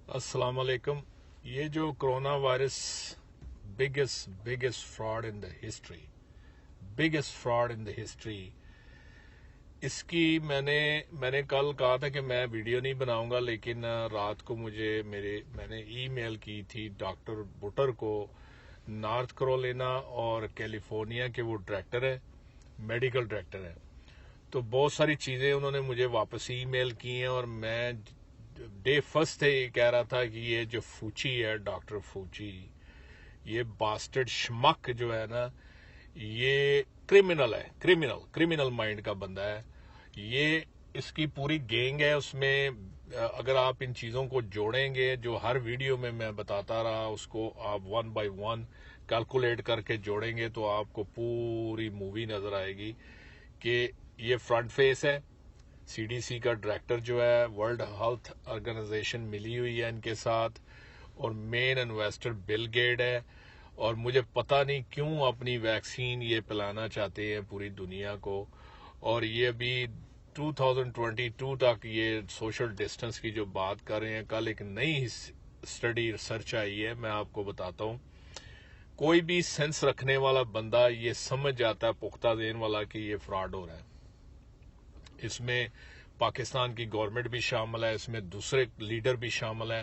السلام علیکم. یہ جو corona virus biggest fraud in the history اس کی میں نے کل کہا تھا کہ میں ویڈیو نہیں بناؤں گا، لیکن رات کو میں نے ای میل کی تھی ڈاکٹر بٹر کو. نارتھ کیرولینا اور کیلیفورنیا کے وہ ڈائریکٹر ہے، میڈیکل ڈائریکٹر ہے. تو بہت ساری چیزیں انہوں نے مجھے واپس ای میل کی ہیں، اور میں ڈے فرسٹ سے یہ کہہ رہا تھا کہ یہ جو فوچی ہے، ڈاکٹر فوچی، یہ باسٹرڈ شمک جو ہے نا، یہ کرمنل ہے، کرمنل مائنڈ کا بندہ ہے. یہ اس کی پوری گینگ ہے. اس میں اگر آپ ان چیزوں کو جوڑیں گے جو ہر ویڈیو میں بتاتا رہا، اس کو آپ 1 by 1 کیلکولیٹ کر کے جوڑیں گے تو آپ کو پوری مووی نظر آئے گی کہ یہ فرنٹ فیس ہے. سی ڈی سی کا ڈائریکٹر جو ہے، ورلڈ ہیلتھ آرگنائزیشن ملی ہوئی ہے ان کے ساتھ، اور مین انویسٹر بل گیٹ ہے. اور مجھے پتہ نہیں کیوں اپنی ویکسین یہ پلانا چاہتے ہیں پوری دنیا کو. اور یہ ابھی 2022 تک یہ سوشل ڈسٹنس کی جو بات کر رہے ہیں. کل ایک نئی اسٹڈی ریسرچ آئی ہے، میں آپ کو بتاتا ہوں. کوئی بھی سینس رکھنے والا بندہ یہ سمجھ جاتا ہے، پختہ ذہن والا، کہ یہ فراڈ ہو رہا ہے. اس میں پاکستان کی گورنمنٹ بھی شامل ہے، اس میں دوسرے لیڈر بھی شامل ہیں.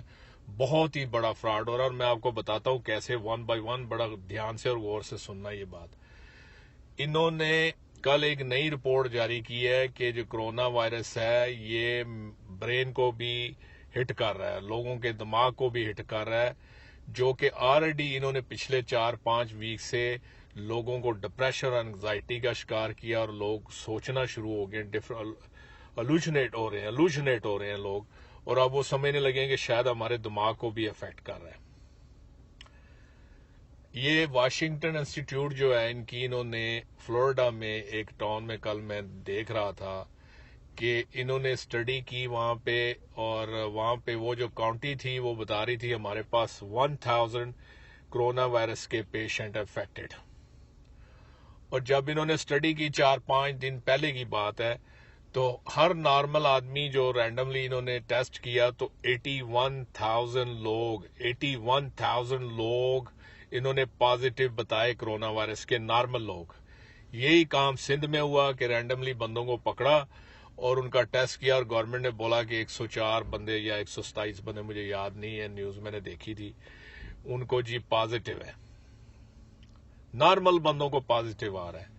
بہت ہی بڑا فراڈ ہو رہا ہے، اور میں آپ کو بتاتا ہوں کیسے 1 by 1. بڑا دھیان سے اور غور سے سننا یہ بات. انہوں نے کل ایک نئی رپورٹ جاری کی ہے کہ جو کرونا وائرس ہے یہ برین کو بھی ہٹ کر رہا ہے، لوگوں کے دماغ کو بھی ہٹ کر رہا ہے، جو کہ آلریڈی انہوں نے پچھلے 4-5 ویک سے لوگوں کو ڈپریشن اور انگزائٹی کا شکار کیا، اور لوگ سوچنا شروع ہو گئے، الوجنیٹ ہو رہے ہیں لوگ. اور اب وہ سمجھنے لگے کہ شاید ہمارے دماغ کو بھی افیکٹ کر رہا ہے. یہ واشنگٹن انسٹیٹیوٹ جو ہے ان کی، انہوں نے فلوریڈا میں ایک ٹاؤن میں، کل میں دیکھ رہا تھا کہ انہوں نے اسٹڈی کی وہاں پہ، اور وہاں پہ وہ جو کاؤنٹی تھی وہ بتا رہی تھی ہمارے پاس 1000 کرونا وائرس کے پیشنٹ افیکٹڈ. اور جب انہوں نے اسٹڈی کی 4-5 دن پہلے کی بات ہے، تو ہر نارمل آدمی جو رینڈملی انہوں نے ٹیسٹ کیا تو 81,000 لوگ انہوں نے پازیٹیو بتائے کرونا وائرس کے، نارمل لوگ. یہی کام سندھ میں ہوا کہ رینڈملی بندوں کو پکڑا اور ان کا ٹیسٹ کیا، اور گورنمنٹ نے بولا کہ 104 بندے یا 127 بندے، مجھے یاد نہیں ہے، نیوز میں نے دیکھی تھی، ان کو جی پازیٹیو ہے. نارمل بندوں کو پازیٹیو آ رہا ہے.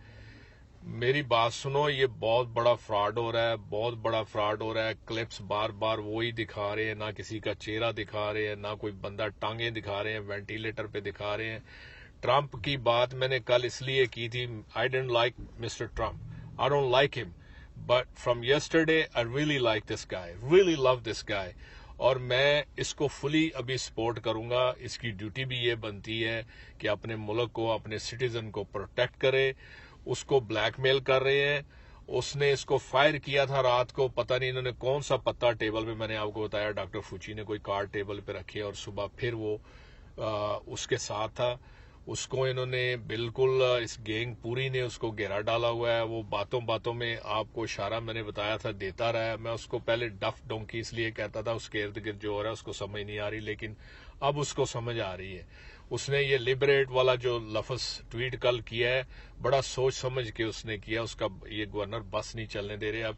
میری بات سنو، یہ بہت بڑا فراڈ ہو رہا ہے، بہت بڑا فراڈ ہو رہا ہے. کلپس بار بار وہی دکھا رہے ہیں، نہ کسی کا چہرہ دکھا رہے ہیں، نہ کوئی بندہ ٹانگیں دکھا رہے ہیں، وینٹیلیٹر پہ دکھا رہے ہیں. ٹرمپ کی بات میں نے کل اس لیے کی تھی، I don't like Mister Trump, I don't like him, but from yesterday I really like this guy, really love this guy. اور میں اس کو فلی ابھی سپورٹ کروں گا. اس کی ڈیوٹی بھی یہ بنتی ہے کہ اپنے ملک کو، اپنے سٹیزن کو پروٹیکٹ کرے. اس کو بلیک میل کر رہے ہیں. اس نے اس کو فائر کیا تھا رات کو، پتہ نہیں انہوں نے کون سا پتا ٹیبل پہ، میں نے آپ کو بتایا ڈاکٹر فوچی نے کوئی کارڈ ٹیبل پہ رکھی، اور صبح پھر وہ اس کے ساتھ تھا. اس کو انہوں نے بالکل، اس گینگ پوری نے اس کو گھیرا ڈالا ہوا ہے. وہ باتوں باتوں میں آپ کو اشارہ میں نے بتایا تھا دیتا رہا ہے. میں اس کو پہلے ڈف ڈونکی اس لیے کہتا تھا، اس کے ارد گرد جو ہو رہا ہے اس کو سمجھ نہیں آ رہی، لیکن اب اس کو سمجھ آ رہی ہے. اس نے یہ لبریٹ والا جو لفظ ٹویٹ کل کیا ہے، بڑا سوچ سمجھ کے اس نے کیا. اس کا یہ گورنر بس نہیں چلنے دے رہے. اب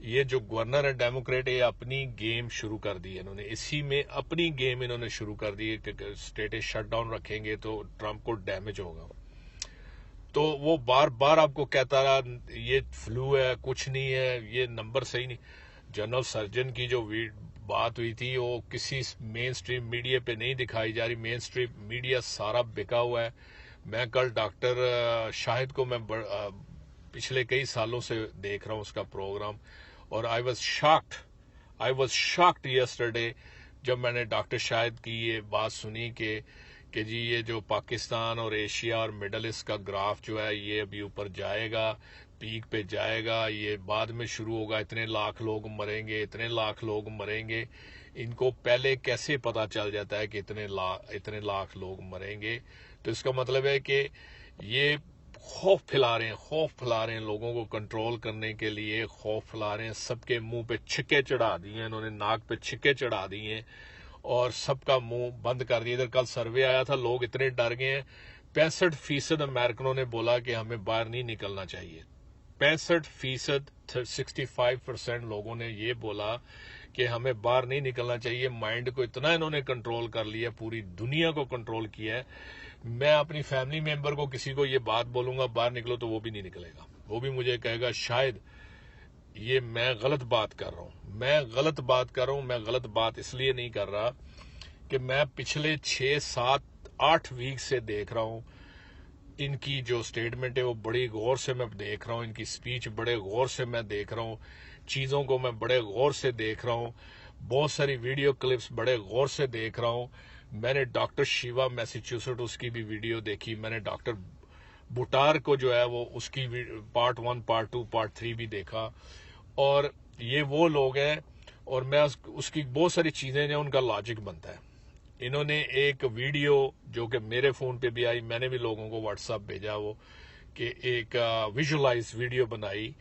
یہ جو گورنر ہے ڈیموکریٹ، یہ اپنی گیم شروع کر دی ہے انہوں نے، اسی میں اپنی گیم انہوں نے شروع کر دی ہے کہ اسٹیٹس شٹ ڈاؤن رکھیں گے تو ٹرمپ کو ڈیمیج ہوگا. تو وہ بار بار آپ کو کہتا رہا یہ فلو ہے، کچھ نہیں ہے، یہ نمبر صحیح نہیں. جنرل سرجن کی جو بات ہوئی تھی وہ کسی مین سٹریم میڈیا پہ نہیں دکھائی جا رہی. مین سٹریم میڈیا سارا بکا ہوا ہے. میں کل ڈاکٹر شاہد کو میں پچھلے کئی سالوں سے دیکھ رہا ہوں اس کا پروگرام، اور آئی واز شاکڈ یسٹرڈے جب میں نے ڈاکٹر شاہد کی یہ بات سنی کہ جی یہ جو پاکستان اور ایشیا اور مڈل ایسٹ کا گراف جو ہے یہ ابھی اوپر جائے گا، پیک پہ جائے گا، یہ بعد میں شروع ہوگا، اتنے لاکھ لوگ مریں گے، اتنے لاکھ لوگ مریں گے. ان کو پہلے کیسے پتا چل جاتا ہے کہ اتنے لاکھ لوگ مریں گے؟ تو اس کا مطلب ہے کہ یہ خوف پھیلا رہے ہیں لوگوں کو کنٹرول کرنے کے لیے. خوف پھیلا رہے ہیں، سب کے منہ پہ چھکے چڑھا دیے انہوں نے، ناک پہ چھکے چڑھا دیے. اور سب کا منہ بند کر دیا. ادھر کل سروے آیا تھا, لوگ اتنے ڈر گئے ہیں. 65% امریکنوں نے بولا کہ ہمیں باہر نہیں نکلنا چاہیے. 65%, 65% لوگوں نے یہ بولا کہ ہمیں باہر نہیں نکلنا چاہیے. مائنڈ کو اتنا انہوں نے کنٹرول کر لیا, پوری دنیا کو کنٹرول کیا ہے. میں اپنی فیملی ممبر کو کسی کو یہ بات بولوں گا باہر نکلو تو وہ بھی نہیں نکلے گا. وہ بھی مجھے کہے گا شاید یہ میں غلط بات کر رہا ہوں. میں غلط بات اس لیے نہیں کر رہا کہ میں پچھلے 6, 7, 8 ویک سے دیکھ رہا ہوں. ان کی جو سٹیٹمنٹ ہے وہ بڑی غور سے میں دیکھ رہا ہوں. ان کی سپیچ بڑے غور سے میں دیکھ رہا ہوں. چیزوں کو میں بڑے غور سے دیکھ رہا ہوں. بہت ساری ویڈیو کلپس بڑے غور سے دیکھ رہا ہوں. میں نے ڈاکٹر شیوا میسیچوسٹ اس کی بھی ویڈیو دیکھی. میں نے ڈاکٹر بوٹار کو جو ہے وہ اس کی پارٹ 1, پارٹ 2, پارٹ 3 بھی دیکھا. اور یہ وہ لوگ ہیں, اور میں اس کی بہت ساری چیزیں جو ان کا لاجک بنتا ہے. انہوں نے ایک ویڈیو جو کہ میرے فون پہ بھی آئی, میں نے بھی لوگوں کو واٹس ایپ بھیجا, وہ کہ ایک ویژولائز ویڈیو بنائی,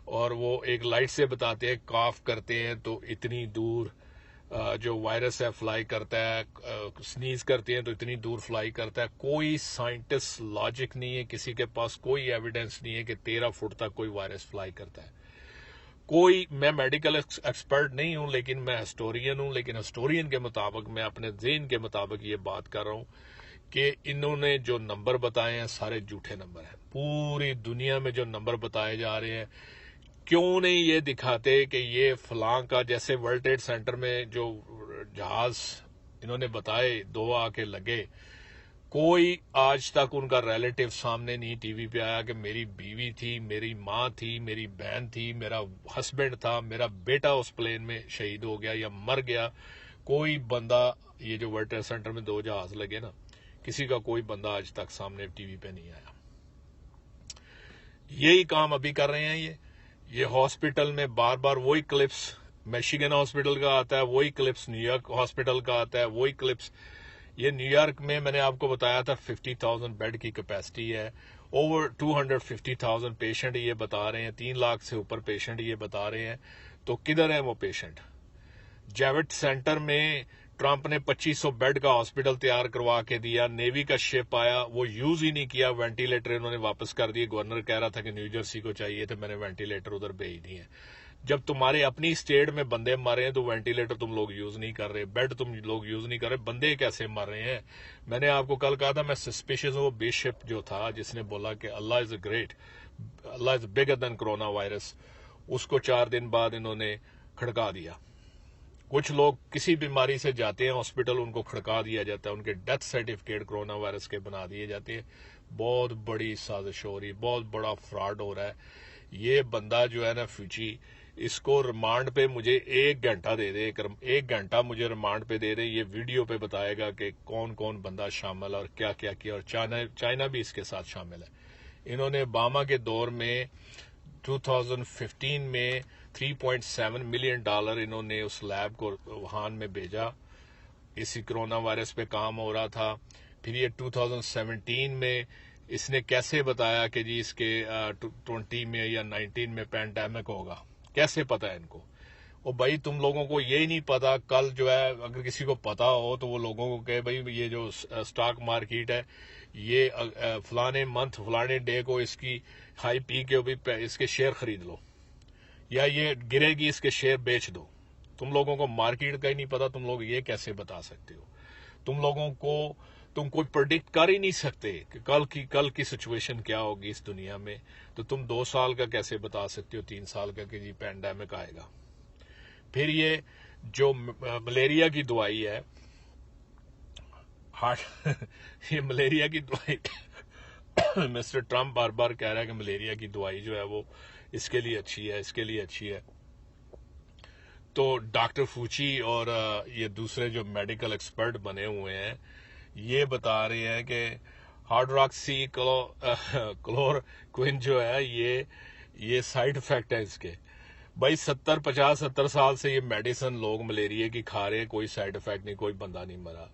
اور وہ ایک لائٹ سے بتاتے ہیں کاف کرتے ہیں تو اتنی دور جو وائرس ہے فلائی کرتا ہے, سنیز کرتے ہیں تو اتنی دور فلائی کرتا ہے. کوئی سائنٹسٹ لاجک نہیں ہے, کسی کے پاس کوئی ایویڈنس نہیں ہے کہ 13 فٹ تک کوئی وائرس فلائی کرتا ہے. میں میڈیکل ایکسپرٹ نہیں ہوں, لیکن میں ہسٹورین ہوں. لیکن ہسٹورین کے مطابق, میں اپنے ذہن کے مطابق یہ بات کر رہا ہوں کہ انہوں نے جو نمبر بتائے ہیں سارے جھوٹے نمبر ہیں. پوری دنیا میں جو نمبر بتائے جا رہے ہیں, کیوں نہیں یہ دکھاتے کہ یہ فلاں کا, جیسے ورلڈ ٹریڈ سینٹر میں جو جہاز انہوں نے بتائے 2 آ کے لگے, کوئی آج تک ان کا ریلیٹیو سامنے نہیں ٹی وی پہ آیا کہ میری بیوی تھی, میری ماں تھی, میری بہن تھی, میرا ہسبینڈ تھا, میرا بیٹا اس پلین میں شہید ہو گیا یا مر گیا. کوئی بندہ, یہ جو ورلڈ ٹریڈ سینٹر میں 2 جہاز لگے نا, کسی کا کوئی بندہ آج تک سامنے ٹی وی پہ نہیں آیا. یہی کام ابھی کر رہے ہیں. یہ ہاسپٹل میں بار بار وہی کلپس میشیگن ہاسپٹل کا آتا ہے, وہی کلپس نیو یارک ہاسپٹل کا آتا ہے, وہی کلپس. یہ نیو یارک میں نے آپ کو بتایا تھا 50,000 بیڈ کی کیپیسٹی ہے. اوور 250,000 پیشنٹ یہ بتا رہے ہیں, 3 لاکھ سے اوپر پیشنٹ یہ بتا رہے ہیں. تو کدھر ہیں وہ پیشنٹ؟ جیوٹ سینٹر میں ٹرمپ نے 2500 بیڈ کا ہاسپٹل تیار کروا کے دیا. نیوی کا شپ آیا, وہ یوز ہی نہیں کیا. وینٹیلیٹر انہوں نے واپس کر دیے. گورنر کہہ رہا تھا کہ نیو جرسی کو چاہیے تھے, میں نے وینٹیلیٹر ادھر بھیج دیے. جب تمہارے اپنی اسٹیٹ میں بندے مر رہے ہیں تو وینٹیلیٹر تم لوگ یوز نہیں کر رہے, بیڈ تم لوگ یوز نہیں کر رہے, بندے کیسے مر رہے ہیں؟ میں نے آپ کو کل کہا تھا, میں سسپیشس ہوں. بشپ جو تھا جس نے بولا کہ اللہ از گریٹ, اللہ is bigger then corona virus, اس کو 4 دن بعد انہوں نے کھڑکا دیا. کچھ لوگ کسی بیماری سے جاتے ہیں ہاسپٹل, ان کو کھڑکا دیا جاتا ہے, ان کے ڈیتھ سرٹیفکیٹ کرونا وائرس کے بنا دیے جاتے ہیں. بہت بڑی سازش ہو رہی ہے, بہت بڑا فراڈ ہو رہا ہے. یہ بندہ جو ہے نا فوچی, اس کو ریمانڈ پہ مجھے 1 گھنٹہ دے دے, 1 گھنٹہ مجھے ریمانڈ پہ دے دے, یہ ویڈیو پہ بتائے گا کہ کون کون بندہ شامل اور کیا کیا کیا. اور چائنا بھی اس کے ساتھ شامل ہے. انہوں نے اوباما کے دور میں 2015 میں $3.7 ملین انہوں نے اس لیب کو ووہان میں بھیجا. اسی کرونا وائرس پہ کام ہو رہا تھا. پھر یہ 2017 میں اس نے کیسے بتایا کہ جی اس کے 20 میں یا 19 میں پینڈیمک ہوگا؟ کیسے پتا ہے ان کو؟ اور بھائی تم لوگوں کو یہی نہیں پتا. کل جو ہے اگر کسی کو پتا ہو تو وہ لوگوں کو کہے بھائی یہ جو سٹاک مارکیٹ ہے یہ فلانے منتھ فلانے ڈے کو اس کی ہائی پی کے بھی اس کے شیئر خرید لو, یا یہ گرے گی اس کے شیئر بیچ دو. تم لوگوں کو مارکیٹ کا ہی نہیں پتا, تم لوگ یہ کیسے بتا سکتے ہو؟ تم کوئی پرڈکٹ کر ہی نہیں سکتے کہ کل کی سچویشن کیا ہوگی اس دنیا میں. تو تم 2 سال کا کیسے بتا سکتے ہو, 3 سال کا کہ جی پینڈیمک آئے گا؟ پھر یہ جو ملیریا کی دوائی ہے, یہ ملیریا کی دوائی مسٹر ٹرمپ بار بار کہہ رہا ہے کہ ملیریا کی دوائی جو ہے وہ اس کے لیے اچھی ہے, اس کے لیے اچھی ہے. تو ڈاکٹر فوچی اور یہ دوسرے جو میڈیکل ایکسپرٹ بنے ہوئے ہیں یہ بتا رہے ہیں کہ ہائیڈروکسی کلوروکوئن جو ہے یہ سائیڈ افیکٹ ہے اس کے. بھائی 70 سال سے یہ میڈیسن لوگ ملیریا کی کھا رہے ہیں, کوئی سائیڈ افیکٹ نہیں, کوئی بندہ نہیں مرا.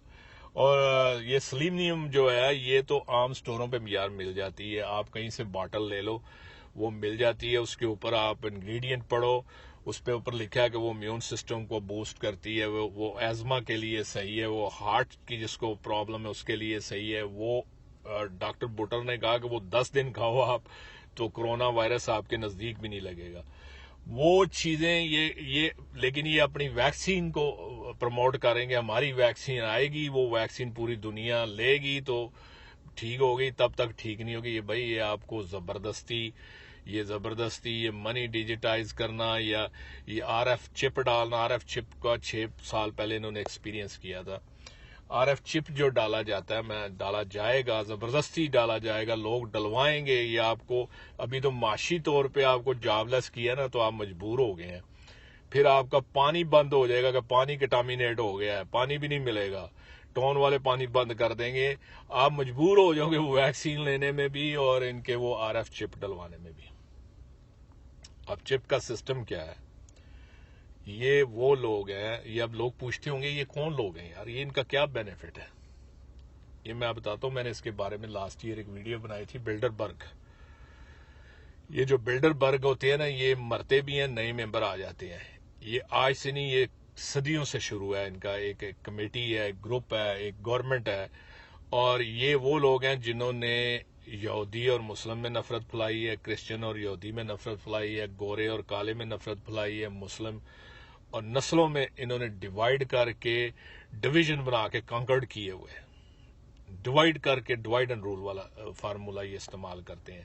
اور یہ سلیمنیم جو ہے یہ تو عام سٹوروں پہ یار مل جاتی ہے, آپ کہیں سے باٹل لے لو وہ مل جاتی ہے. اس کے اوپر آپ انگریڈینٹ پڑھو, اس پہ اوپر لکھا ہے کہ وہ امیون سسٹم کو بوسٹ کرتی ہے, وہ ایزما کے لیے صحیح ہے, وہ ہارٹ کی جس کو پرابلم ہے اس کے لیے صحیح ہے. وہ ڈاکٹر بٹر نے کہا کہ وہ 10 دن کھاؤ آپ تو کرونا وائرس آپ کے نزدیک بھی نہیں لگے گا. وہ چیزیں یہ لیکن یہ اپنی ویکسین کو پروموٹ کریں گے, ہماری ویکسین آئے گی, وہ ویکسین پوری دنیا لے گی تو ٹھیک ہوگی, تب تک ٹھیک نہیں ہوگی. یہ بھائی یہ آپ کو زبردستی یہ منی ڈیجیٹائز کرنا یا یہ آر ایف چپ ڈالنا. آر ایف چپ کا 6 سال پہلے انہوں نے ایکسپیرینس کیا تھا. آر ایف چپ جو ڈالا جاتا ہے, ڈالا جائے گا, زبردستی ڈالا جائے گا, لوگ ڈلوائیں گے. یہ آپ کو ابھی تو معاشی طور پہ آپ کو جاب لیس کیا نا, تو آپ مجبور ہو گئے ہیں. پھر آپ کا پانی بند ہو جائے گا کہ پانی کنٹامینیٹ ہو گیا ہے, پانی بھی نہیں ملے گا, ٹون والے پانی بند کر دیں گے. آپ مجبور ہو جاؤ گے وہ ویکسین لینے میں بھی اور ان کے وہ آر ایف چپ ڈلوانے میں بھی. اب چپ کا سسٹم کیا ہے؟ یہ وہ لوگ ہیں, یہ اب لوگ پوچھتے ہوں گے یہ کون لوگ ہیں یار, یہ ان کا کیا بینیفٹ ہے؟ یہ میں بتاتا ہوں. میں نے اس کے بارے میں لاسٹ ایئر ایک ویڈیو بنائی تھی. بلڈر برگ, یہ جو بلڈر برگ ہوتے ہیں نا, یہ مرتے بھی ہیں, نئے ممبر آ جاتے ہیں. یہ آج سے نہیں, یہ صدیوں سے شروع ہے ان کا. ایک کمیٹی ہے, ایک گروپ ہے, ایک گورنمنٹ ہے, اور یہ وہ لوگ ہیں جنہوں نے یہودی اور مسلم میں نفرت پھیلائی ہے, کرسچن اور یہودی میں نفرت پھیلائی ہے, گورے اور کالے میں نفرت پھیلائی ہے, مسلم اور نسلوں میں انہوں نے ڈیوائیڈ کر کے ڈویژن بنا کے کانکرڈ کیے ہوئے. ڈیوائیڈ کر کے ڈیوائیڈ اینڈ رول والا فارمولا یہ استعمال کرتے ہیں.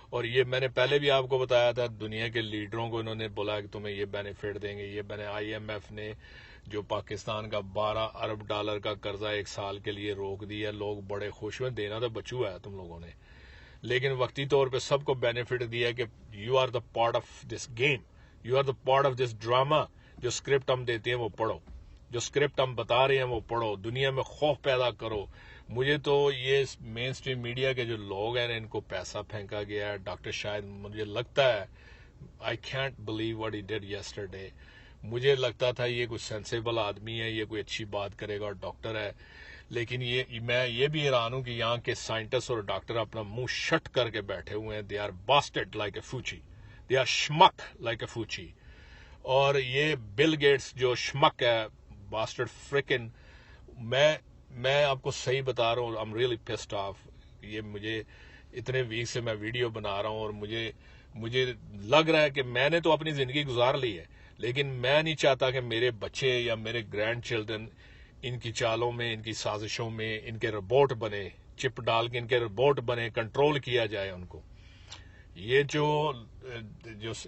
اور یہ میں نے پہلے بھی آپ کو بتایا تھا, دنیا کے لیڈروں کو انہوں نے بولا کہ تمہیں یہ بینیفٹ دیں گے. یہ آئی ایم ایف نے جو پاکستان کا $12 ارب کا قرضہ 1 سال کے لیے روک دیا, لوگ بڑے خوش ہوئے. دینا تو بچو ہے تم لوگوں نے, لیکن وقتی طور پہ سب کو بینیفٹ دیا کہ you are the part of this game, you are the part of this drama. جو اسکرپٹ ہم دیتے ہیں وہ پڑھو, جو اسکرپٹ ہم بتا رہے ہیں وہ پڑھو, دنیا میں خوف پیدا کرو. مجھے تو یہ مین اسٹریم میڈیا کے جو لوگ ہیں ان کو پیسہ پھینکا گیا ہے. ڈاکٹر شاہد, مجھے لگتا ہے I can't believe what he did yesterday. مجھے لگتا تھا یہ کوئی سینسیبل آدمی ہے, یہ کوئی اچھی بات کرے گا اور ڈاکٹر ہے, لیکن میں یہ بھی حیران ہوں کہ یہاں کے سائنٹسٹ اور ڈاکٹر اپنا منہ شٹ کر کے بیٹھے ہوئے ہیں. They are bastard like a Fauci, they are schmuck like a Fauci. اور یہ بل گیٹس جو شمک ہے, باسٹرڈ فرکن, میں آپ کو صحیح بتا رہا ہوں, I'm really pissed off. یہ مجھے اتنے ویک سے میں ویڈیو بنا رہا ہوں اور مجھے لگ رہا ہے کہ میں نے تو اپنی زندگی گزار لی ہے, لیکن میں نہیں چاہتا کہ میرے بچے یا میرے گرینڈ چلڈرن ان کی چالوں میں, ان کی سازشوں میں ان کے روبوٹ بنے, چپ ڈال کے ان کے روبوٹ بنے, کنٹرول کیا جائے ان کو. یہ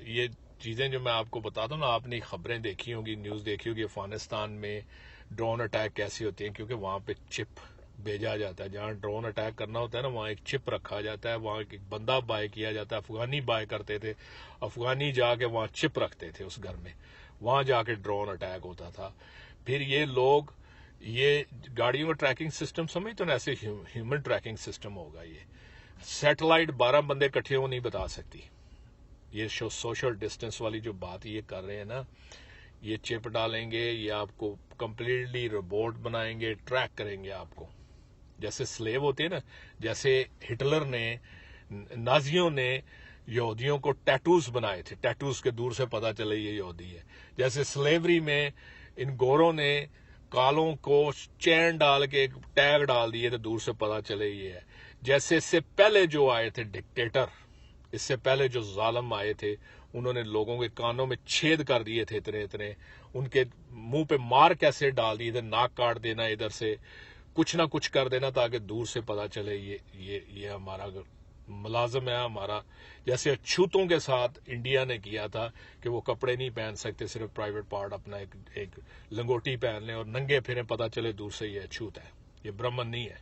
یہ چیزیں جو میں آپ کو بتاتا ہوں نا, آپ نے خبریں دیکھی ہوں گی, نیوز دیکھی ہوگی افغانستان میں ڈرون اٹیک کیسے ہوتے ہیں, کیونکہ وہاں پہ چپ بھیجا جاتا ہے. جہاں ڈرون اٹیک کرنا ہوتا ہے نا, وہاں ایک چپ رکھا جاتا ہے, وہاں ایک بندہ بائی کیا جاتا ہے. افغانی بائی کرتے تھے, افغانی جا کے وہاں چپ رکھتے تھے اس گھر میں, وہاں جا کے ڈرون اٹیک ہوتا تھا. پھر یہ لوگ یہ گاڑیوں کا ٹریکنگ سسٹم سمجھتے ہیں, ایسے ہیومن ٹریکنگ سسٹم ہوگا. یہ سیٹلائٹ 12 بندے اکٹھے ہو نہیں بتا سکتی. یہ سوشل ڈسٹینس والی جو بات یہ کر رہے ہیں نا, یہ چپ ڈالیں گے, یہ آپ کو کمپلیٹلی روبوٹ بنائیں گے, ٹریک کریں گے آپ کو. جیسے سلیو ہوتے ہیں نا, جیسے ہٹلر نے, نازیوں نے یہودیوں کو ٹیٹوز بنائے تھے, ٹیٹوز کے دور سے پتا چلے یہ یہودی ہے. جیسے سلیوری میں ان گوروں نے کالوں کو چین ڈال کے ایک ٹیگ ڈال دیے تو دور سے پتا چلے یہ ہے. جیسے اس سے پہلے جو آئے تھے ڈکٹیٹر, اس سے پہلے جو ظالم آئے تھے, انہوں نے لوگوں کے کانوں میں چھید کر دیے تھے اتنے, ان کے منہ پہ مار کیسے ڈال دیے تھے, ناک کاٹ دینا, ادھر سے کچھ نہ کچھ کر دینا تاکہ دور سے پتا چلے یہ ہمارا ملازم ہے ہمارا. جیسے اچھوتوں کے ساتھ انڈیا نے کیا تھا کہ وہ کپڑے نہیں پہن سکتے, صرف پرائیویٹ پارٹ اپنا ایک لنگوٹی پہن لیں اور ننگے پھریں, پتا چلے دور سے یہ اچھوت ہے, یہ برہمن نہیں ہے.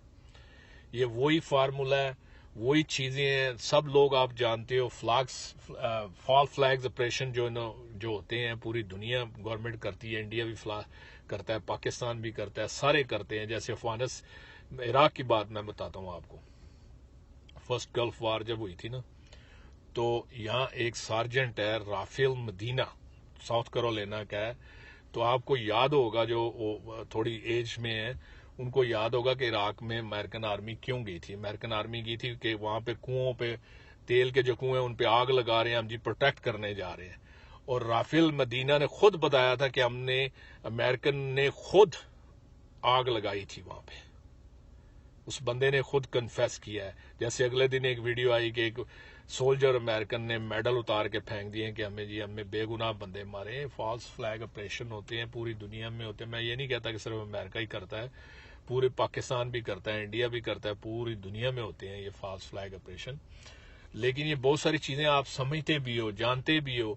یہ وہی فارمولا ہے, وہی چیزیں ہیں. سب لوگ آپ جانتے ہو, فال فلیگز آپریشن جو ہوتے ہیں پوری دنیا گورنمنٹ کرتی ہے, انڈیا بھی کرتا ہے, پاکستان بھی کرتا ہے, سارے کرتے ہیں. جیسے عراق کی بات میں بتاتا ہوں آپ کو. فرسٹ گلف وار جب ہوئی تھی نا, تو یہاں ایک سارجنٹ ہے رافیل مدینہ, ساؤتھ کیرولینا کا ہے. تو آپ کو یاد ہوگا, جو تھوڑی ایج میں ہے, ان کو یاد ہوگا کہ عراق میں امریکن آرمی کیوں گئی تھی. امریکن آرمی گئی تھی کہ وہاں پہ کنوؤں پہ, تیل کے جو کنویں ان پہ آگ لگا رہے ہیں ہم جی, پروٹیکٹ کرنے جا رہے ہیں. اور رافیل مدینہ نے خود بتایا تھا کہ امریکن نے خود آگ لگائی تھی وہاں پہ. اس بندے نے خود کنفیس کیا ہے. جیسے اگلے دن ایک ویڈیو آئی کہ ایک سولجر امریکن نے میڈل اتار کے پھینک دیے کہ ہمیں بے گناہ بندے مارے. فالس فلیگ آپریشن ہوتے ہیں پوری دنیا میں ہوتے ہیں. میں یہ نہیں کہتا کہ صرف امریکہ ہی کرتا ہے, پورے پاکستان بھی کرتا ہے, انڈیا بھی کرتا ہے, پوری دنیا میں ہوتے ہیں یہ فالس فلیگ آپریشن. لیکن یہ بہت ساری چیزیں آپ سمجھتے بھی ہو, جانتے بھی ہو,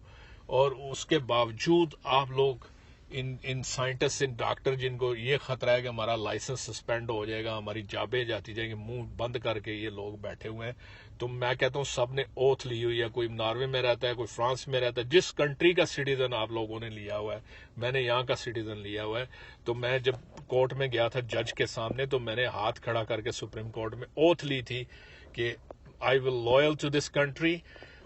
اور اس کے باوجود آپ لوگ ان سائنٹسٹ, ان ڈاکٹر جن کو یہ خطرہ ہے کہ ہمارا لائسنس سسپینڈ ہو جائے گا, ہماری جابیں جاتی جائیں گی, منہ بند کر کے یہ لوگ بیٹھے ہوئے ہیں. تو میں کہتا ہوں سب نے اوتھ لی ہوئی ہے. کوئی ناروے میں رہتا ہے, کوئی فرانس میں رہتا ہے, جس کنٹری کا سٹیزن آپ لوگوں نے لیا ہوا ہے. میں نے یہاں کا سٹیزن لیا ہوا ہے. تو میں جب کورٹ میں گیا تھا جج کے سامنے, تو میں نے ہاتھ کھڑا کر کے سپریم کورٹ میں اوتھ لی تھی کہ آئی ول لوئل ٹو دس کنٹری,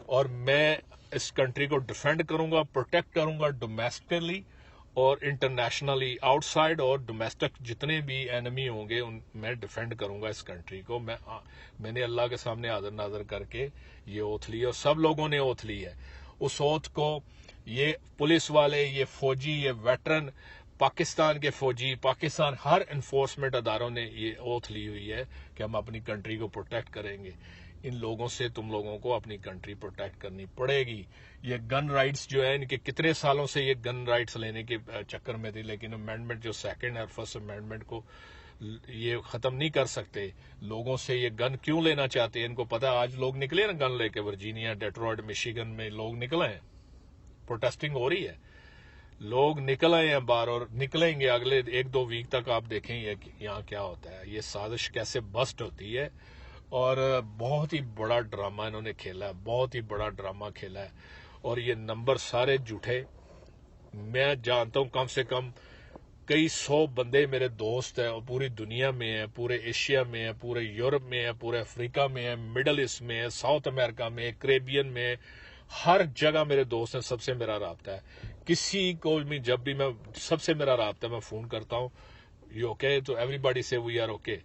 اور میں اس کنٹری کو ڈیفینڈ کروں گا, پروٹیکٹ کروں گا ڈومیسٹکلی اور انٹرنیشنلی آؤٹ سائڈ, اور ڈومیسٹک جتنے بھی اینمی ہوں گے میں ڈیفینڈ کروں گا اس کنٹری کو. میں نے اللہ کے سامنے حاضر ناظر کر کے یہ اوتھ لی, اور سب لوگوں نے اوتھ لی ہے. اس اوتھ کو یہ پولیس والے, یہ فوجی, یہ ویٹرن, پاکستان کے فوجی, پاکستان ہر انفورسمنٹ اداروں نے یہ اوتھ لی ہوئی ہے کہ ہم اپنی کنٹری کو پروٹیکٹ کریں گے. ان لوگوں سے تم لوگوں کو اپنی کنٹری پروٹیکٹ کرنی پڑے گی. یہ گن رائٹس جو ہے ان کے کتنے سالوں سے یہ گن رائٹس لینے کے چکر میں تھی, لیکن امینڈمنٹ جو سیکنڈ اور فرسٹ امینڈمنٹ کو یہ ختم نہیں کر سکتے. لوگوں سے یہ گن کیوں لینا چاہتے ہیں؟ ان کو پتا آج لوگ نکلے نا گن لے کے, ورجینیا, ڈیٹرائٹ, مشیگن میں لوگ نکلے ہیں, پروٹیسٹنگ ہو رہی ہے, لوگ نکل آئے ہیں باہر اور نکلیں گے اگلے 1-2 ویک تک. آپ دیکھیں یہاں کیا ہوتا ہے, یہ سازش کیسے بسٹ ہوتی ہے. اور بہت ہی بڑا ڈرامہ انہوں نے کھیلا ہے, بہت ہی بڑا ڈرامہ کھیلا ہے. اور یہ نمبر سارے جھوٹے. میں جانتا ہوں کم سے کم کئی 100 بندے میرے دوست ہیں, اور پوری دنیا میں ہیں, پورے ایشیا میں ہیں, پورے یورپ میں ہیں, پورے افریقہ میں ہیں, مڈل ایسٹ میں ہیں, ساؤتھ امریکہ میں, کریبین میں, ہر جگہ میرے دوست ہیں. سب سے میرا رابطہ ہے. کسی کو بھی جب بھی میں سب سے میرا رابطہ ہے, میں فون کرتا ہوں, یو اوکے, تو ایوری باڈی سے we are okay.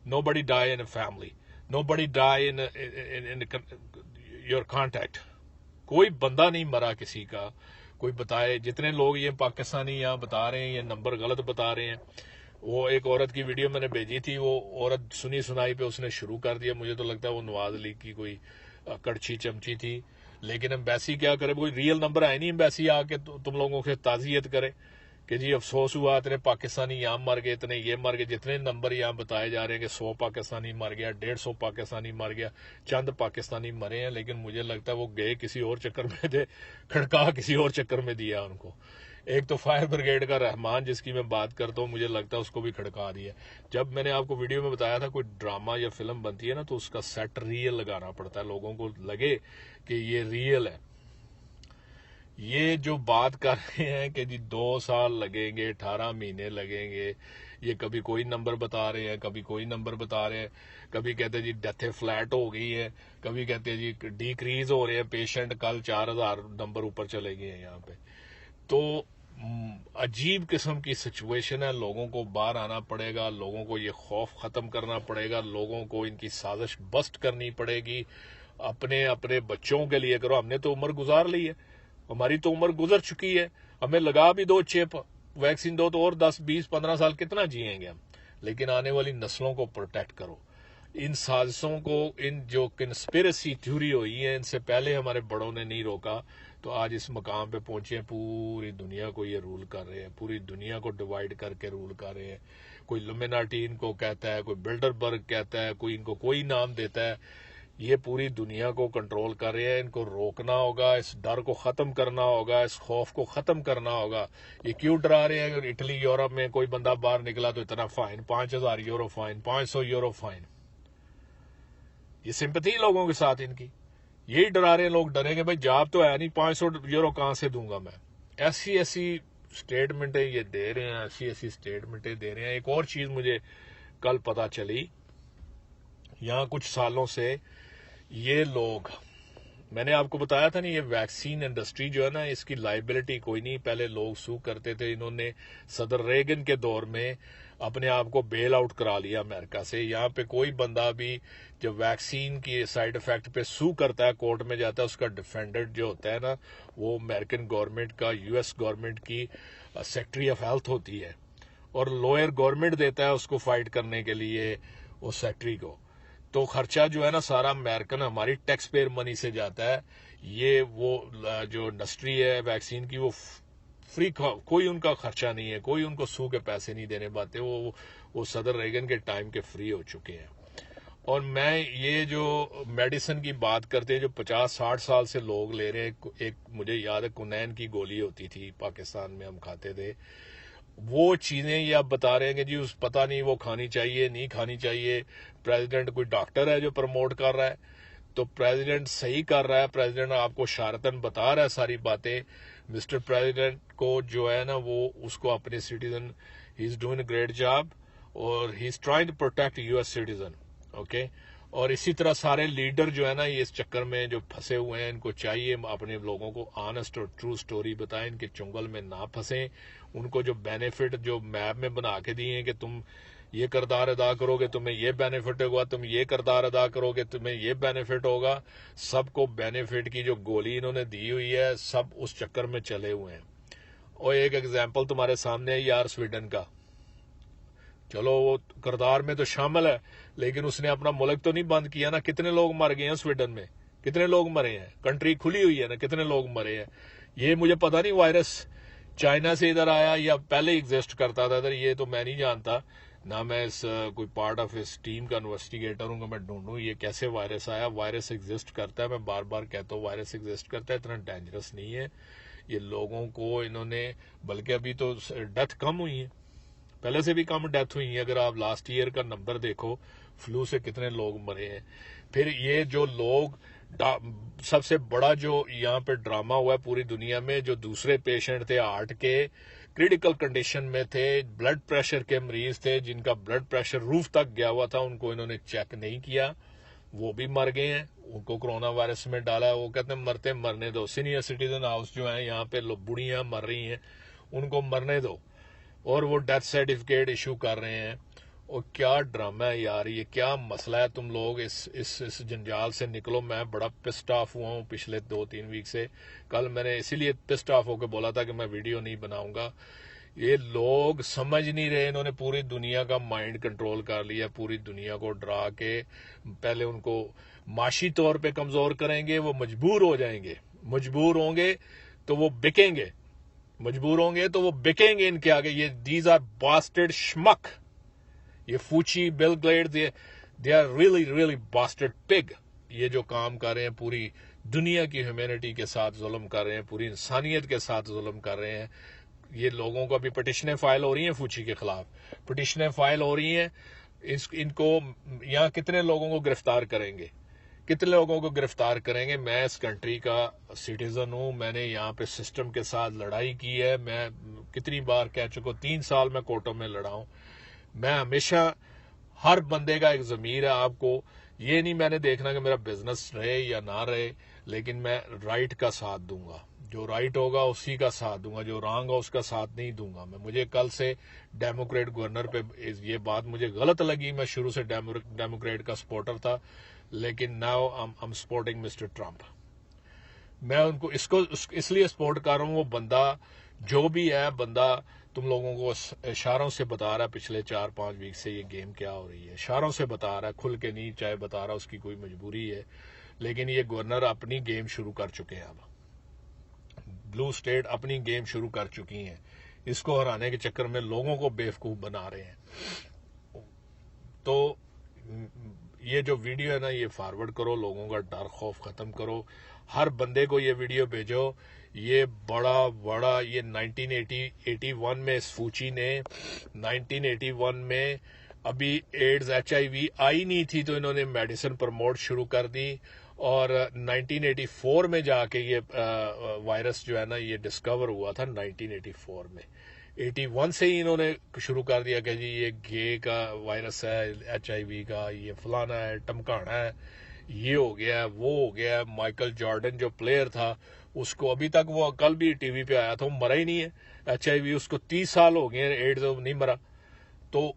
Nobody die in a family, nobody die in your contact. کوئی بندہ نہیں مرا کسی کا. کوئی بتائے, جتنے لوگ یہ پاکستانی یہاں بتا رہے ہیں یہ نمبر غلط بتا رہے ہیں. وہ ایک عورت کی ویڈیو میں نے بھیجی تھی, وہ عورت سنی سنائی پہ اس نے شروع کر دیا. مجھے تو لگتا ہے وہ نواز علی کی کوئی کڑچی چمچی تھی. لیکن امبیسی کیا کرے, کوئی ریئل نمبر آئے نہیں امبیسی آ کے تم لوگوں سے تعزیت کرے کہ جی افسوس ہوا اتنے پاکستانی یہاں مر گئے, اتنے یہ مر گئے. جتنے نمبر یہاں بتائے جا رہے ہیں کہ 100 پاکستانی مر گیا, 150 پاکستانی مر گیا, چند پاکستانی مرے ہیں, لیکن مجھے لگتا ہے وہ گئے کسی اور چکر میں تھے, کھڑکا کسی اور چکر میں دیا ان کو. ایک تو فائر بریگیڈ کا رحمان جس کی میں بات کرتا ہوں, مجھے لگتا ہے اس کو بھی کھڑکا دیا. جب میں نے آپ کو ویڈیو میں بتایا تھا کوئی ڈرامہ یا فلم بنتی ہے نا, تو اس کا سیٹ ریئل لگانا پڑتا ہے, لوگوں کو لگے کہ یہ ریئل ہے. یہ جو بات کر رہے ہیں کہ جی 2 سال لگیں گے, 18 مہینے لگیں گے, یہ کبھی کوئی نمبر بتا رہے ہیں, کبھی کوئی نمبر بتا رہے ہیں, کبھی کہتے ہیں جی ڈیتھیں فلیٹ ہو گئی ہیں, کبھی کہتے ہیں جی ڈیکریز ہو رہے ہیں پیشنٹ, کل 4000 نمبر اوپر چلے گئے ہیں یہاں پہ. تو عجیب قسم کی سچویشن ہے. لوگوں کو باہر آنا پڑے گا, لوگوں کو یہ خوف ختم کرنا پڑے گا, لوگوں کو ان کی سازش بسٹ کرنی پڑے گی. اپنے بچوں کے لیے کرو. ہم نے تو عمر گزار لی ہے, ہماری تو عمر گزر چکی ہے, ہمیں لگا بھی 2 چپ, ویکسین دو تو اور 10, 20, 15 سال کتنا جیئیں گے ہم. لیکن آنے والی نسلوں کو پروٹیکٹ کرو. ان سازشوں کو, ان جو کنسپیریسی تھیوری ہوئی ہیں, ان سے پہلے ہمارے بڑوں نے نہیں روکا, تو آج اس مقام پہ پہنچے ہیں. پوری دنیا کو یہ رول کر رہے ہیں, پوری دنیا کو ڈیوائیڈ کر کے رول کر رہے ہیں. کوئی لومیناٹی ان کو کہتا ہے, کوئی بلڈر برگ کہتا ہے, کوئی ان کو کوئی نام دیتا ہے. یہ پوری دنیا کو کنٹرول کر رہے ہیں. ان کو روکنا ہوگا, اس ڈر کو ختم کرنا ہوگا, اس خوف کو ختم کرنا ہوگا. یہ کیوں ڈرا رہے ہیں؟ اگر اٹلی یورپ میں کوئی بندہ باہر نکلا تو اتنا fine, 5000 euro fine, 500 euro fine. یہ سمپتھی لوگوں کے ساتھ ان کی, یہی ڈرا رہے ہیں. لوگ ڈریں گے بھائی جاب تو ہے نہیں, 500 یورو کہاں سے دوں گا میں. ایسی اسٹیٹمنٹیں یہ دے رہے ہیں, ایسی اسٹیٹمنٹیں دے رہے ہیں. ایک اور چیز مجھے کل پتا چلی, یہاں کچھ سالوں سے یہ لوگ, میں نے آپ کو بتایا تھا نا, یہ ویکسین انڈسٹری جو ہے نا, اس کی لائبلٹی کوئی نہیں. پہلے لوگ سو کرتے تھے. انہوں نے صدر ریگن کے دور میں اپنے آپ کو بیل آؤٹ کرا لیا امریکہ سے. یہاں پہ کوئی بندہ بھی جب ویکسین کی سائیڈ افیکٹ پہ سو کرتا ہے, کورٹ میں جاتا ہے, اس کا ڈیفینڈنٹ جو ہوتا ہے نا وہ امریکن گورنمنٹ کا, یو ایس گورنمنٹ کی سیکٹری آف ہیلتھ ہوتی ہے, اور لوئر گورنمنٹ دیتا ہے اس کو فائٹ کرنے کے لیے اس سیکٹری کو. تو خرچہ جو ہے نا سارا امریکن ہماری ٹیکس پیئر منی سے جاتا ہے. یہ وہ جو انڈسٹری ہے ویکسین کی وہ فری, کوئی ان کا خرچہ نہیں ہے, کوئی ان کو سو کے پیسے نہیں دینے پاتے. وہ صدر ریگن کے ٹائم کے فری ہو چکے ہیں. اور میں یہ جو میڈیسن کی بات کرتے ہیں جو 50-60 سال سے لوگ لے رہے ہیں, ایک مجھے یاد ہے کنین کی گولی ہوتی تھی پاکستان میں ہم کھاتے تھے, وہ چیزیں یہ آپ بتا رہے ہیں کہ جی پتہ نہیں وہ کھانی چاہیے نہیں کھانی چاہیے. پریزیڈنٹ کوئی ڈاکٹر ہے جو پروموٹ کر رہا ہے, تو پریزیڈنٹ صحیح کر رہا ہے, پریزیڈنٹ آپ کو شارتن بتا رہا ہے ساری باتیں. مسٹر پریزیڈنٹ کو جو ہے نا وہ اس کو اپنے citizen, he is doing a great job, اور he is trying to protect U S citizen. Okay, اور اسی طرح سارے لیڈر جو ہے نا یہ اس چکر میں جو پھنسے ہوئے ہیں, ان کو چاہیے اپنے لوگوں کو آنےسٹ اور ٹرو سٹوری بتائیں, ان کے چنگل میں نہ پھنسیں. ان کو جو بینیفٹ جو میپ میں بنا کے دیے ہیں کہ تم یہ کردار ادا کرو گے تمہیں یہ بینیفٹ ہوگا, تم یہ کردار ادا کرو گے تمہیں یہ بینیفٹ ہوگا, سب کو بینیفٹ کی جو گولی انہوں نے دی ہوئی ہے سب اس چکر میں چلے ہوئے ہیں. اور ایک ایگزامپل تمہارے سامنے ہے یار سویڈن کا, چلو وہ کردار میں تو شامل ہے لیکن اس نے اپنا ملک تو نہیں بند کیا نا. کتنے لوگ مر گئے ہیں سویڈن میں, کتنے لوگ مرے ہیں, کنٹری کھلی ہوئی ہے نا, کتنے لوگ مرے ہیں. یہ مجھے پتا نہیں وائرس چائنا سے ادھر آیا یا پہلے ایگزسٹ کرتا تھا ادھر, یہ تو میں نہیں جانتا, نہ میں اس کوئی پارٹ آف اس ٹیم کا انویسٹیگیٹر ہوں کہ میں ڈھونڈوں یہ کیسے وائرس آیا. وائرس ایگزسٹ کرتا ہے, میں بار بار کہتا ہوں وائرس ایگزسٹ کرتا ہے, اتنا ڈینجرس نہیں ہے. یہ لوگوں کو انہوں نے, بلکہ ابھی تو ڈیتھ کم ہوئی ہے, پہلے سے بھی کم ڈیتھ ہوئی ہیں. اگر آپ لاسٹ ایئر کا نمبر دیکھو فلو سے کتنے لوگ مرے ہیں. پھر یہ جو لوگ, سب سے بڑا جو یہاں پہ ڈرامہ ہوا ہے پوری دنیا میں, جو دوسرے پیشنٹ تھے ہارٹ کے کریٹیکل کنڈیشن میں تھے, بلڈ پریشر کے مریض تھے جن کا بلڈ پریشر روف تک گیا ہوا تھا, ان کو انہوں نے چیک نہیں کیا, وہ بھی مر گئے ہیں. ان کو کرونا وائرس میں ڈالا, وہ کہتے ہیں مرتے مرنے دو. سینئر سٹیزن ہاؤس جو ہیں یہاں پہ بڑھیاں مر رہی ہیں, ان کو مرنے دو, اور وہ ڈیتھ سرٹیفکیٹ ایشو کر رہے ہیں. اور کیا ڈرامہ ہے یار, یہ کیا مسئلہ ہے. تم لوگ اس جنجال سے نکلو. میں بڑا پسٹ آف ہوا ہوں پچھلے 2-3 ویک سے. کل میں نے اسی لیے پسٹ آف ہو کے بولا تھا کہ میں ویڈیو نہیں بناؤں گا. یہ لوگ سمجھ نہیں رہے, انہوں نے پوری دنیا کا مائنڈ کنٹرول کر لیا, پوری دنیا کو ڈرا کے پہلے ان کو معاشی طور پہ کمزور کریں گے, وہ مجبور ہو جائیں گے, مجبور ہوں گے تو وہ بکیں گے, مجبور ہوں گے تو وہ بکیں گے ان کے آگے. یہ دیز آر باسٹرڈ شمک, یہ فوچی, بل گلیڈ, they are really really bastard pig. یہ جو کام کر رہے ہیں پوری دنیا کی ہیومینٹی کے ساتھ ظلم کر رہے ہیں, پوری انسانیت کے ساتھ ظلم کر رہے ہیں. یہ لوگوں کو ابھی پٹیشنیں فائل ہو رہی ہیں فوچی کے خلاف, پٹیشنیں فائل ہو رہی ہیں. ان کو یہاں کتنے لوگوں کو گرفتار کریں گے, کتنے لوگوں کو گرفتار کریں گے. میں اس کنٹری کا سٹیزن ہوں, میں نے یہاں پہ سسٹم کے ساتھ لڑائی کی ہے. میں کتنی بار کہہ چکا ہوں, 3 سال میں کورٹوں میں لڑا ہوں. میں ہمیشہ, ہر بندے کا ایک ضمیر ہے. آپ کو یہ نہیں میں نے دیکھنا کہ میرا بزنس رہے یا نہ رہے, لیکن میں رائٹ کا ساتھ دوں گا. جو رائٹ ہوگا اسی کا ساتھ دوں گا, جو رانگ ہو اس کا ساتھ نہیں دوں گا. مجھے کل سے ڈیموکریٹ گورنر پہ یہ بات مجھے غلط لگی. میں شروع سے ڈیموکریٹ کا سپورٹر تھا, لیکن now I'm supporting mister Trump. میں ان کو اس لیے سپورٹ کر رہا ہوں. وہ بندہ جو بھی ہے, بندہ تم لوگوں کو اشاروں سے بتا رہا ہے پچھلے 4-5 ویک سے یہ گیم کیا ہو رہی ہے, اشاروں سے بتا رہا ہے, کھل کے نہیں چاہے بتا رہا, اس کی کوئی مجبوری ہے. لیکن یہ گورنر اپنی گیم شروع کر چکے ہیں. اب بلو اسٹیٹ اپنی گیم شروع کر چکی ہیں. اس کو ہرانے کے چکر میں لوگوں کو بیوقوف بنا رہے ہیں. تو یہ جو ویڈیو ہے نا یہ فارورڈ کرو, لوگوں کا ڈر خوف ختم کرو. ہر بندے کو یہ ویڈیو بھیجو. یہ بڑا یہ 1981 میں اس فوچی نے 1981 میں ابھی ایڈز HIV آئی نہیں تھی تو انہوں نے میڈیسن پروموٹ شروع کر دی, اور 1984 میں جا کے یہ وائرس جو ہے نا یہ ڈسکور ہوا تھا 1984 میں. 81 سے ہی انہوں نے شروع کر دیا کہ جی یہ گے کا وائرس ہے, HIV کا, یہ فلانا ہے, ٹمکانا ہے, یہ ہو گیا, وہ ہو گیا. مائیکل جارڈن جو پلیئر تھا اس کو ابھی تک, وہ کل بھی ٹی وی پہ آیا تھا, وہ مرا ہی نہیں ہے. HIV اس کو 30 سال ہو گئے, ایڈز نہیں مرا. تو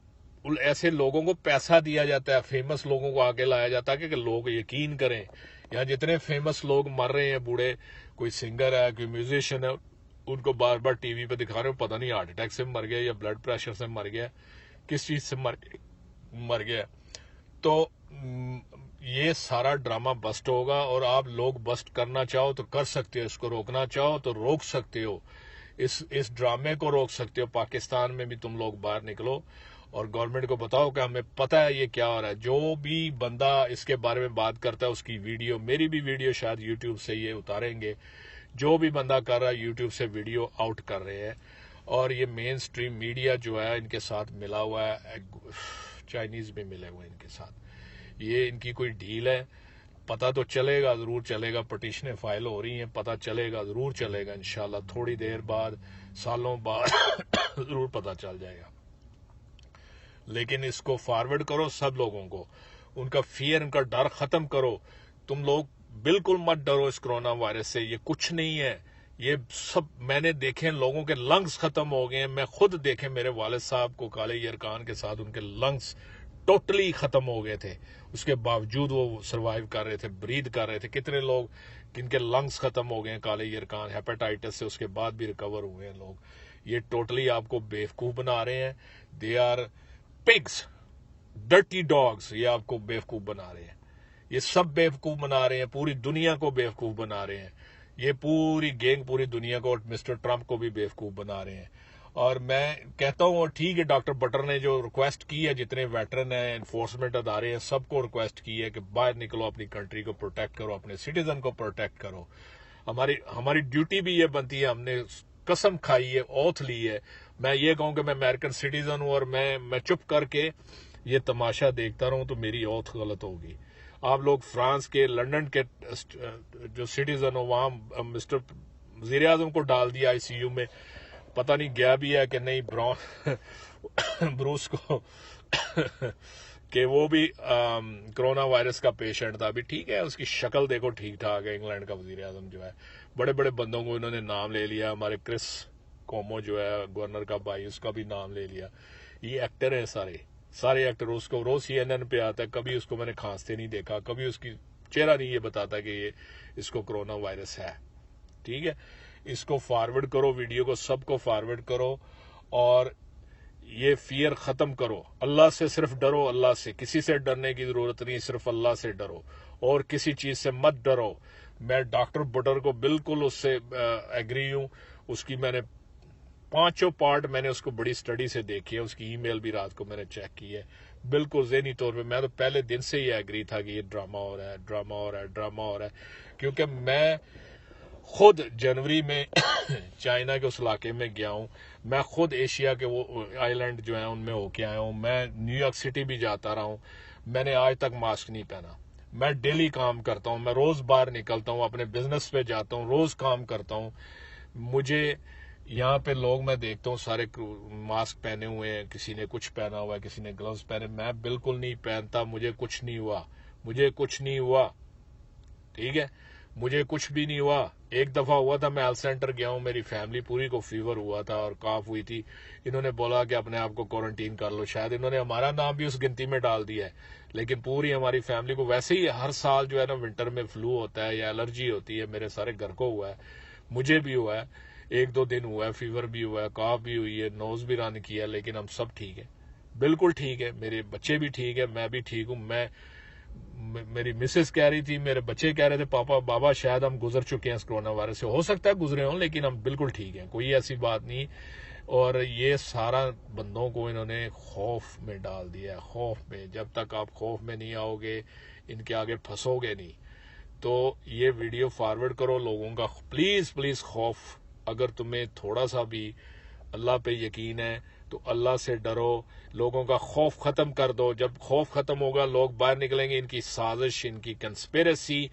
ایسے لوگوں کو پیسہ دیا جاتا ہے, فیمس لوگوں کو آگے لایا جاتا ہے کہ لوگ یقین کریں. یہاں جتنے فیمس لوگ مر رہے ہیں بوڑھے, کوئی سنگر ہے, کوئی میوزیشین ہے, ان کو بار بار ٹی وی پہ دکھا رہے ہو, پتہ نہیں ہارٹ اٹیک سے مر گیا یا بلڈ پریشر سے مر گیا, کس چیز سے مر گیا. تو یہ سارا ڈرامہ بسٹ ہوگا, اور آپ لوگ بسٹ کرنا چاہو تو کر سکتے ہو, اس کو روکنا چاہو تو روک سکتے ہو, اس ڈرامے کو روک سکتے ہو. پاکستان میں بھی تم لوگ باہر نکلو اور گورنمنٹ کو بتاؤ کہ ہمیں پتہ ہے یہ کیا ہو رہا ہے. جو بھی بندہ اس کے بارے میں بات کرتا ہے اس کی ویڈیو, میری بھی ویڈیو شاید یوٹیوب سے یہ اتاریں گے, جو بھی بندہ کر رہا ہے یوٹیوب سے ویڈیو آؤٹ کر رہے ہیں. اور یہ مین سٹریم میڈیا جو ہے ان کے ساتھ ملا ہوا ہے, چائنیز بھی ملے ہوئے ان کے ساتھ, یہ ان کی کوئی ڈیل ہے. پتہ تو چلے گا, ضرور چلے گا, پٹیشنیں فائل ہو رہی ہیں, پتہ چلے گا, ضرور چلے گا انشاءاللہ, تھوڑی دیر بعد, سالوں بعد ضرور پتہ چل جائے گا. لیکن اس کو فارورڈ کرو سب لوگوں کو, ان کا فیئر, ان کا ڈر ختم کرو. تم لوگ بالکل مت ڈرو اس کرونا وائرس سے, یہ کچھ نہیں ہے. یہ سب میں نے دیکھے, لوگوں کے لنگز ختم ہو گئے ہیں, میں خود دیکھے میرے والد صاحب کو کالے یرکان کے ساتھ, ان کے لنگز ٹوٹلی ختم ہو گئے تھے, اس کے باوجود وہ سروائیو کر رہے تھے, برید کر رہے تھے. کتنے لوگ جن کے لنگز ختم ہو گئے ہیں کالے یرکان, ہیپیٹائٹس سے, اس کے بعد بھی ریکور ہوئے ہیں لوگ. یہ ٹوٹلی آپ کو بیوقوف بنا رہے ہیں. They are pigs, dirty dogs, یہ آپ کو بیوقوف بنا رہے ہیں. یہ سب بیوقوف بنا رہے ہیں, پوری دنیا کو بیوقوف بنا رہے ہیں. یہ پوری گینگ پوری دنیا کو, اور مسٹر ٹرمپ کو بھی بیوقوف بنا رہے ہیں. اور میں کہتا ہوں, اور ٹھیک ہے, ڈاکٹر بٹر نے جو ریکویسٹ کی ہے, جتنے ویٹرن ہیں, انفورسمنٹ ادارے ہیں, سب کو ریکویسٹ کی ہے کہ باہر نکلو, اپنی کنٹری کو پروٹیکٹ کرو, اپنے سٹیزن کو پروٹیکٹ کرو. ہماری ڈیوٹی بھی یہ بنتی ہے, ہم نے قسم کھائی ہے, اوتھ لی ہے. میں یہ کہوں کہ میں امریکن سٹیزن ہوں اور میں چپ کر کے یہ تماشا دیکھتا رہوں تو میری اوتھ غلط ہوگی. آپ لوگ فرانس کے, لنڈن کے جو سٹیزن ہو, وہاں مسٹر وزیر اعظم کو ڈال دیا ICU میں, پتہ نہیں گیا بھی ہے کہ نہیں, بروس کو کہ وہ بھی کرونا وائرس کا پیشنٹ تھا. ابھی ٹھیک ہے, اس کی شکل دیکھو ٹھیک ٹھاک ہے. انگلینڈ کا وزیر اعظم جو ہے, بڑے بڑے بندوں کو انہوں نے نام لے لیا. ہمارے کرس کومو جو ہے گورنر کا بھائی, اس کا بھی نام لے لیا. یہ ایکٹر ہیں سارے ایکٹر. اس کو روز CNN پہ آتا ہے, کبھی اس کو میں نے کھانستے نہیں دیکھا, کبھی اس کی چہرہ نہیں یہ بتاتا کہ یہ اس کو کرونا وائرس ہے. ٹھیک ہے, اس کو فارورڈ کرو, ویڈیو کو سب کو فارورڈ کرو, اور یہ فیئر ختم کرو. اللہ سے صرف ڈرو, اللہ سے, کسی سے ڈرنے کی ضرورت نہیں, صرف اللہ سے ڈرو, اور کسی چیز سے مت ڈرو. میں ڈاکٹر بٹر کو بالکل اس سے ایگری ہوں. اس کی میں نے 5 پارٹ میں نے اس کو بڑی سٹڈی سے دیکھی ہے, اس کی ای میل بھی رات کو میں نے چیک کی ہے. بالکل ذہنی طور پہ میں تو پہلے دن سے ہی ایگری تھا کہ یہ ڈرامہ ہو رہا ہے. کیونکہ میں خود جنوری میں چائنا کے اس علاقے میں گیا ہوں, میں خود ایشیا کے وہ آئی لینڈ جو ہیں ان میں ہو کے آیا ہوں. میں نیو یارک سٹی بھی جاتا رہا ہوں, میں نے آج تک ماسک نہیں پہنا. میں ڈیلی کام کرتا ہوں, میں روز باہر نکلتا ہوں, اپنے بزنس پہ جاتا ہوں, روز کام کرتا ہوں. مجھے یہاں پہ لوگ میں دیکھتا ہوں سارے ماسک پہنے ہوئے ہیں, کسی نے کچھ پہنا ہوا ہے, کسی نے گلوز پہنے. میں بالکل نہیں پہنتا, مجھے کچھ نہیں ہوا. ٹھیک ہے, مجھے کچھ بھی نہیں ہوا. ایک دفعہ ہوا تھا, میں ہیلتھ سینٹر گیا ہوں, میری فیملی پوری کو فیور ہوا تھا اور کاف ہوئی تھی. انہوں نے بولا کہ اپنے آپ کو کوارنٹین کر لو. شاید انہوں نے ہمارا نام بھی اس گنتی میں ڈال دیا ہے, لیکن پوری ہماری فیملی کو. ویسے ہی ہر سال جو ہے نا ونٹر میں فلو ہوتا ہے یا الرجی ہوتی ہے, میرے سارے گھر کو ہوا ہے, مجھے بھی ہوا ہے, 1-2 دن ہوا ہے, فیور بھی ہوا ہے, کاف بھی ہوئی ہے, نوز بھی رن کیا, لیکن ہم سب ٹھیک ہے, بالکل ٹھیک ہے. میرے بچے بھی ٹھیک ہے, میں بھی ٹھیک ہوں. میری مسز کہہ رہی تھی, میرے بچے کہہ رہے تھے, بابا شاید ہم گزر چکے ہیں اس کرونا وائرس سے. ہو سکتا ہے گزرے ہوں, لیکن ہم بالکل ٹھیک ہیں, کوئی ایسی بات نہیں. اور یہ سارا بندوں کو انہوں نے خوف میں ڈال دیا ہے, خوف میں. جب تک آپ خوف میں نہیں آؤ گے, ان کے آگے پھنسو گے نہیں. تو یہ ویڈیو فارورڈ کرو لوگوں کا, پلیز خوف. اگر تمہیں تھوڑا سا بھی اللہ پہ یقین ہے تو اللہ سے ڈرو, لوگوں کا خوف ختم کر دو. جب خوف ختم ہوگا, لوگ باہر نکلیں گے, ان کی سازش, ان کی کنسپیریسی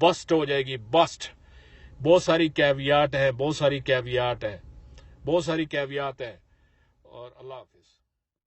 بسٹ ہو جائے گی, بسٹ. بہت ساری کیویات ہے, اور اللہ حافظ.